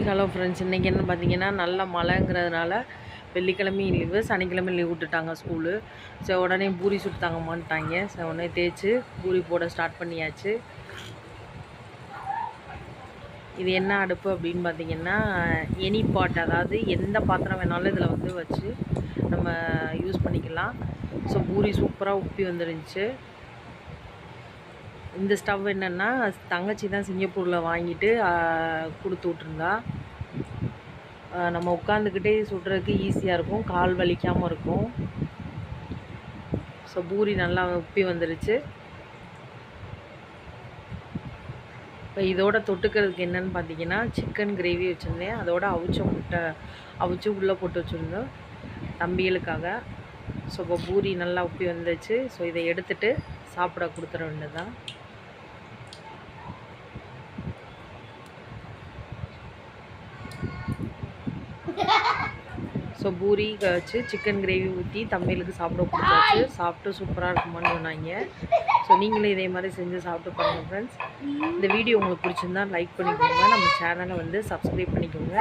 Hello friends, இன்றைக்கி என்ன பார்த்தீங்கன்னா நல்ல மழைங்கிறதுனால வெள்ளிக்கிழமையும் லீவு, சனிக்கிழமை லீவ் விட்டுட்டாங்க ஸ்கூலு. ஸோ உடனே பூரி சுட்டு தாங்கம்மான்ட்டாங்க. ஸோ உடனே தேய்ச்சி பூரி போட ஸ்டார்ட் பண்ணியாச்சு. இது என்ன அடுப்பு அப்படின்னு பார்த்தீங்கன்னா எனி பாட், அதாவது எந்த பாத்திரம் வேணாலும் இதில் வந்து வச்சு நம்ம யூஸ் பண்ணிக்கலாம். ஸோ பூரி சூப்பராக உப்பி வந்துருந்துச்சு. இந்த ஸ்டவ் என்னென்னா தங்கச்சி தான் சிங்கப்பூரில் வாங்கிட்டு கொடுத்து விட்ருந்தா. நம்ம உட்காந்துக்கிட்டே சுடுறதுக்கு ஈஸியாக இருக்கும், கால் வலிக்காமல் இருக்கும். ஸோ பூரி நல்லா உப்பி வந்துருச்சு. இப்போ இதோட தொட்டுக்கிறதுக்கு என்னென்னு பார்த்தீங்கன்னா சிக்கன் கிரேவி வச்சுருந்தேன். அதோட அவிச்ச முட்டை அவிச்சு உள்ளே போட்டு வச்சுருந்தோம் தம்பிகளுக்காக. ஸோ இப்போ பூரி நல்லா உப்பி வந்துச்சு. ஸோ இதை எடுத்துகிட்டு சாப்பிட கொடுத்துட வேண்டியது தான். ஸோ பூரி வச்சு சிக்கன் கிரேவி ஊற்றி தம்பிகளுக்கு சாப்பிட கொடுத்தாச்சு. சாப்பிட்டு சூப்பராக இருக்குமான்னு சொன்னாங்க. ஸோ நீங்களே இதே மாதிரி செஞ்சு சாப்பிட்டு பாருங்கள் ஃப்ரெண்ட்ஸ். இந்த வீடியோ உங்களுக்கு பிடிச்சிருந்தா லைக் பண்ணிக்கோங்க. நம்ம சேனலை வந்து சப்ஸ்கிரைப் பண்ணிக்கோங்க.